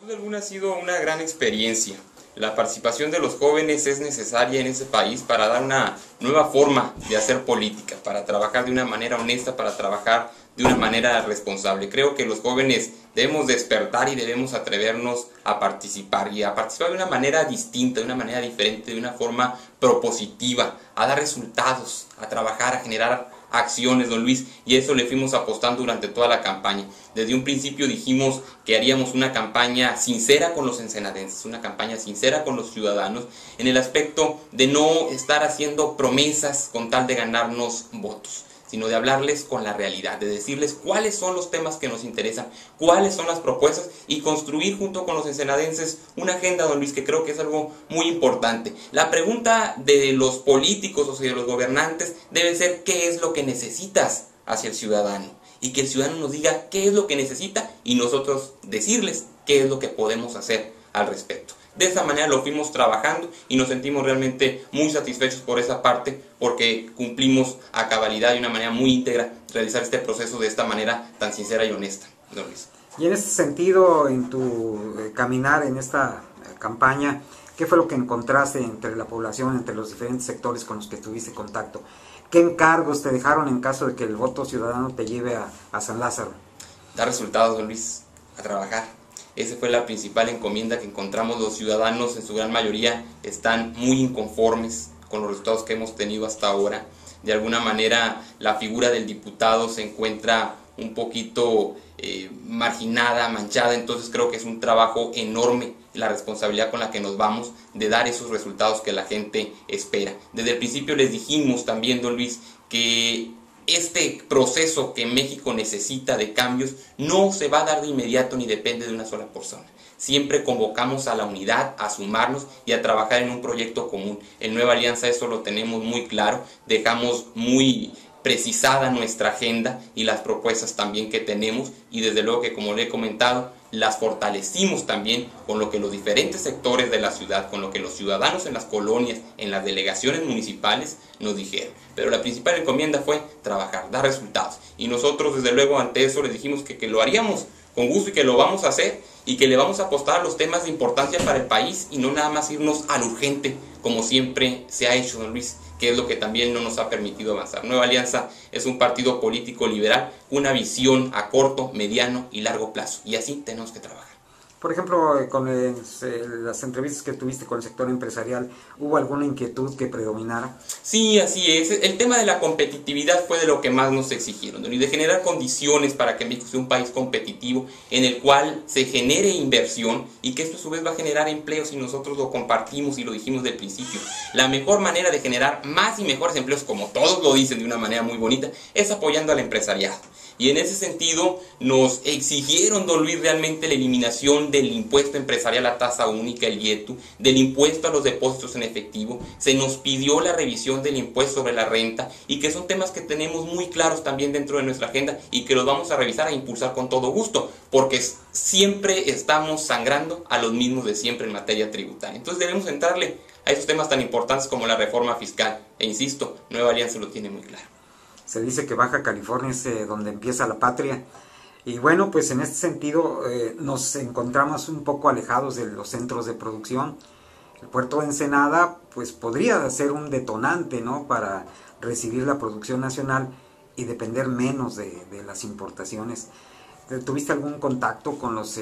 Sin duda alguna ha sido una gran experiencia. La participación de los jóvenes es necesaria en ese país para dar una nueva forma de hacer política, para trabajar de una manera honesta, para trabajar de una manera responsable. Creo que los jóvenes debemos despertar y debemos atrevernos a participar y a participar de una manera distinta, de una manera diferente, de una forma propositiva, a dar resultados, a trabajar, a generar acciones, don Luis, y eso le fuimos apostando durante toda la campaña. Desde un principio dijimos que haríamos una campaña sincera con los ensenadenses, una campaña sincera con los ciudadanos, en el aspecto de no estar haciendo promesas con tal de ganarnos votos, sino de hablarles con la realidad, de decirles cuáles son los temas que nos interesan, cuáles son las propuestas y construir junto con los ensenadenses una agenda, don Luis, que creo que es algo muy importante. La pregunta de los políticos o sea, de los gobernantes debe ser qué es lo que necesitas hacia el ciudadano y que el ciudadano nos diga qué es lo que necesita y nosotros decirles qué es lo que podemos hacer al respecto. De esa manera lo fuimos trabajando y nos sentimos realmente muy satisfechos por esa parte porque cumplimos a cabalidad y de una manera muy íntegra realizar este proceso de esta manera tan sincera y honesta, don Luis. Y en este sentido, en tu caminar en esta campaña, ¿qué fue lo que encontraste entre la población, entre los diferentes sectores con los que tuviste contacto? ¿Qué encargos te dejaron en caso de que el voto ciudadano te lleve a San Lázaro? Dar resultados, don Luis, a trabajar. Esa fue la principal encomienda que encontramos. Los ciudadanos en su gran mayoría están muy inconformes con los resultados que hemos tenido hasta ahora. De alguna manera la figura del diputado se encuentra un poquito marginada, manchada, entonces creo que es un trabajo enorme la responsabilidad con la que nos vamos de dar esos resultados que la gente espera. Desde el principio les dijimos también, don Luis, que este proceso que México necesita de cambios no se va a dar de inmediato ni depende de una sola persona. Siempre convocamos a la unidad, a sumarnos y a trabajar en un proyecto común. En Nueva Alianza eso lo tenemos muy claro, dejamos muy precisada nuestra agenda y las propuestas también que tenemos y desde luego que como le he comentado, las fortalecimos también con lo que los diferentes sectores de la ciudad, con lo que los ciudadanos en las colonias, en las delegaciones municipales nos dijeron. Pero la principal encomienda fue trabajar, dar resultados. Y nosotros desde luego ante eso les dijimos que lo haríamos con gusto y que lo vamos a hacer y que le vamos a apostar a los temas de importancia para el país y no nada más irnos al urgente como siempre se ha hecho, don Luis, que es lo que también no nos ha permitido avanzar. Nueva Alianza es un partido político liberal, una visión a corto, mediano y largo plazo, y así tenemos que trabajar. Por ejemplo, con las entrevistas que tuviste con el sector empresarial, ¿hubo alguna inquietud que predominara? Sí, así es. El tema de la competitividad fue de lo que más nos exigieron, y de generar condiciones para que México sea un país competitivo en el cual se genere inversión y que esto a su vez va a generar empleos y nosotros lo compartimos y lo dijimos del principio. La mejor manera de generar más y mejores empleos, como todos lo dicen de una manera muy bonita, es apoyando al empresariado. Y en ese sentido nos exigieron, don Luis, realmente la eliminación del impuesto empresarial a tasa única, el IETU, del impuesto a los depósitos en efectivo. Se nos pidió la revisión del impuesto sobre la renta y que son temas que tenemos muy claros también dentro de nuestra agenda y que los vamos a revisar e impulsar con todo gusto, porque siempre estamos sangrando a los mismos de siempre en materia tributaria. Entonces debemos entrarle a esos temas tan importantes como la reforma fiscal. E insisto, Nueva Alianza lo tiene muy claro. Se dice que Baja California es donde empieza la patria. Y bueno, pues en este sentido nos encontramos un poco alejados de los centros de producción. El puerto de Ensenada pues podría ser un detonante, ¿no?, para recibir la producción nacional y depender menos de las importaciones. ¿Tuviste algún contacto con los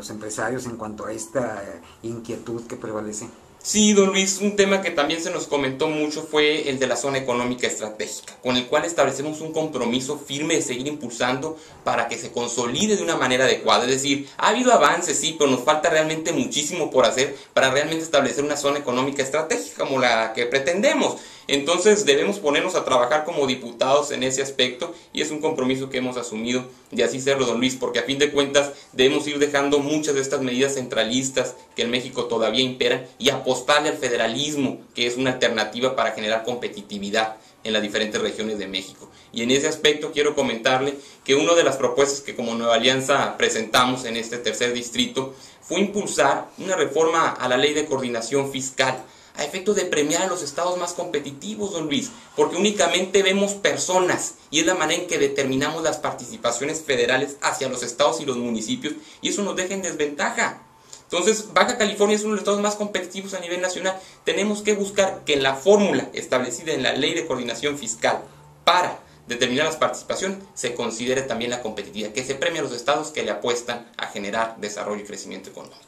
empresarios en cuanto a esta inquietud que prevalece? Sí, don Luis, un tema que también se nos comentó mucho fue el de la zona económica estratégica, con el cual establecemos un compromiso firme de seguir impulsando para que se consolide de una manera adecuada. Es decir, ha habido avances, sí, pero nos falta realmente muchísimo por hacer para realmente establecer una zona económica estratégica como la que pretendemos. Entonces debemos ponernos a trabajar como diputados en ese aspecto y es un compromiso que hemos asumido de así serlo, don Luis, porque a fin de cuentas debemos ir dejando muchas de estas medidas centralistas que en México todavía imperan y apostarle al federalismo, que es una alternativa para generar competitividad en las diferentes regiones de México. Y en ese aspecto quiero comentarle que una de las propuestas que como Nueva Alianza presentamos en este tercer distrito fue impulsar una reforma a la ley de coordinación fiscal, a efecto de premiar a los estados más competitivos, don Luis, porque únicamente vemos personas y es la manera en que determinamos las participaciones federales hacia los estados y los municipios y eso nos deja en desventaja. Entonces, Baja California es uno de los estados más competitivos a nivel nacional. Tenemos que buscar que la fórmula establecida en la Ley de Coordinación Fiscal para determinar las participaciones se considere también la competitividad, que se premie a los estados que le apuestan a generar desarrollo y crecimiento económico.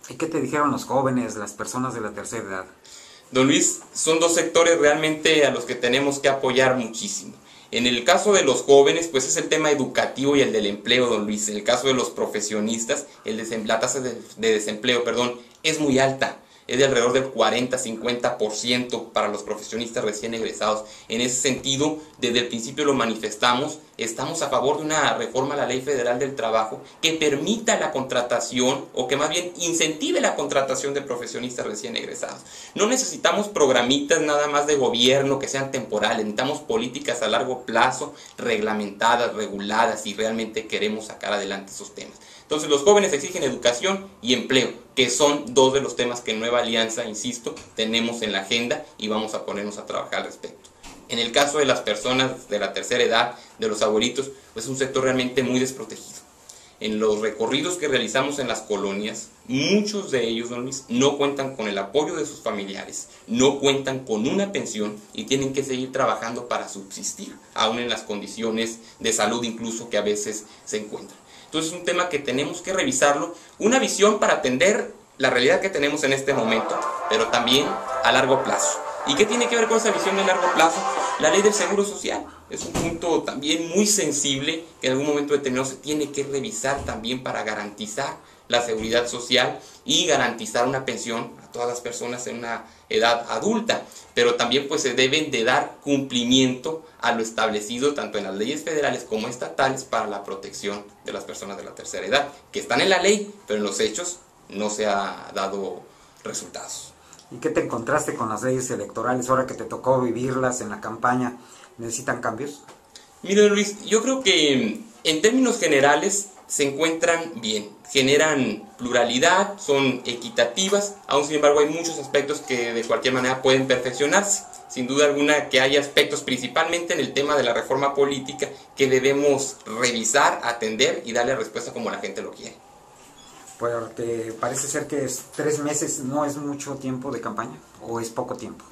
¿Y qué te dijeron los jóvenes, las personas de la tercera edad? Don Luis, son dos sectores realmente a los que tenemos que apoyar muchísimo. En el caso de los jóvenes, pues es el tema educativo y el del empleo, don Luis. En el caso de los profesionistas, la tasa de desempleo, es muy alta. Es de alrededor del 40-50% para los profesionistas recién egresados. En ese sentido, desde el principio lo manifestamos, estamos a favor de una reforma a la Ley Federal del Trabajo que permita la contratación, o que más bien incentive la contratación de profesionistas recién egresados. No necesitamos programitas nada más de gobierno que sean temporales, necesitamos políticas a largo plazo, reglamentadas, reguladas, si realmente queremos sacar adelante esos temas. Entonces los jóvenes exigen educación y empleo, que son dos de los temas que en Nueva Alianza, insisto, tenemos en la agenda y vamos a ponernos a trabajar al respecto. En el caso de las personas de la tercera edad, de los abuelitos, pues es un sector realmente muy desprotegido. En los recorridos que realizamos en las colonias, muchos de ellos, don Luis, no cuentan con el apoyo de sus familiares, no cuentan con una pensión y tienen que seguir trabajando para subsistir, aún en las condiciones de salud incluso que a veces se encuentran. Entonces es un tema que tenemos que revisarlo, una visión para atender la realidad que tenemos en este momento, pero también a largo plazo. ¿Y qué tiene que ver con esa visión de largo plazo? La ley del Seguro Social es un punto también muy sensible que en algún momento determinado se tiene que revisar también para garantizar la seguridad social y garantizar una pensión a todas las personas en una edad adulta, pero también pues se deben de dar cumplimiento a lo establecido tanto en las leyes federales como estatales para la protección de las personas de la tercera edad, que están en la ley, pero en los hechos no se ha dado resultados. ¿Y qué te encontraste con las leyes electorales ahora que te tocó vivirlas en la campaña? ¿Necesitan cambios? Mire, Luis, yo creo que en términos generales se encuentran bien, generan pluralidad, son equitativas, aún sin embargo hay muchos aspectos que de cualquier manera pueden perfeccionarse. Sin duda alguna que hay aspectos, principalmente en el tema de la reforma política, que debemos revisar, atender y darle respuesta como la gente lo quiere. Porque parece ser que 3 meses no es mucho tiempo de campaña, o es poco tiempo.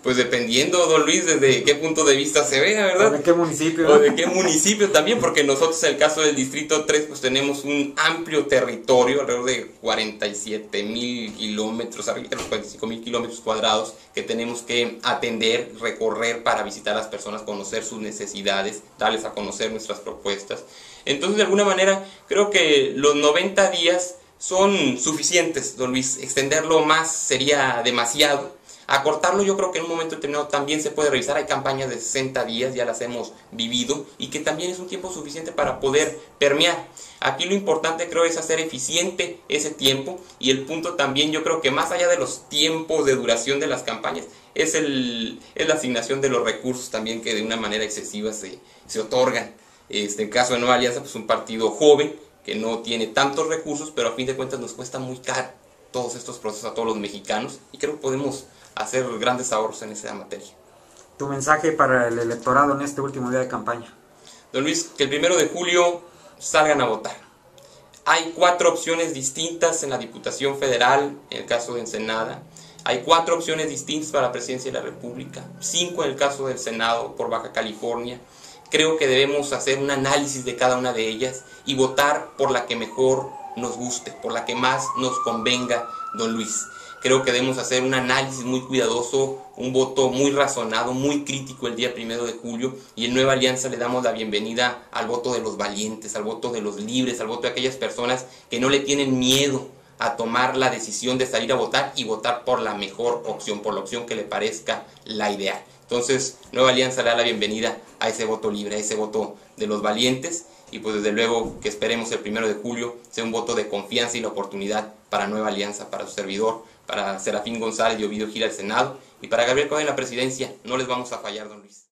Pues dependiendo, don Luis, desde qué punto de vista se vea, ¿verdad? ¿O de qué municipio? O de qué municipio también, porque nosotros en el caso del Distrito 3 pues tenemos un amplio territorio, alrededor de 47,000 kilómetros, arriba de los 45,000 kilómetros cuadrados, que tenemos que atender, recorrer para visitar a las personas, conocer sus necesidades, darles a conocer nuestras propuestas. Entonces, de alguna manera, creo que los 90 días son suficientes, don Luis. Extenderlo más sería demasiado. Acortarlo yo creo que en un momento determinado también se puede revisar. Hay campañas de 60 días, ya las hemos vivido, y que también es un tiempo suficiente para poder permear. Aquí lo importante creo es hacer eficiente ese tiempo, y el punto también yo creo que más allá de los tiempos de duración de las campañas es la asignación de los recursos también, que de una manera excesiva se otorgan. En el caso de Nueva Alianza, pues un partido joven que no tiene tantos recursos, pero a fin de cuentas nos cuesta muy caro todos estos procesos a todos los mexicanos, y creo que podemos hacer grandes ahorros en esa materia. ¿Tu mensaje para el electorado en este último día de campaña? Don Luis, que el 1 de julio salgan a votar. Hay 4 opciones distintas en la Diputación Federal, en el caso de Ensenada. Hay 4 opciones distintas para la Presidencia de la República, 5 en el caso del Senado por Baja California. Creo que debemos hacer un análisis de cada una de ellas y votar por la que mejor nos guste, por la que más nos convenga, don Luis. Creo que debemos hacer un análisis muy cuidadoso, un voto muy razonado, muy crítico el día 1 de julio, y en Nueva Alianza le damos la bienvenida al voto de los valientes, al voto de los libres, al voto de aquellas personas que no le tienen miedo a tomar la decisión de salir a votar y votar por la mejor opción, por la opción que le parezca la ideal. Entonces, Nueva Alianza le da la bienvenida a ese voto libre, a ese voto de los valientes, y pues desde luego que esperemos el 1 de julio sea un voto de confianza y la oportunidad para Nueva Alianza, para su servidor, para Serafín González y Ovidio Gil al Senado, y para Gabriel Cohen en la presidencia. No les vamos a fallar, don Luis.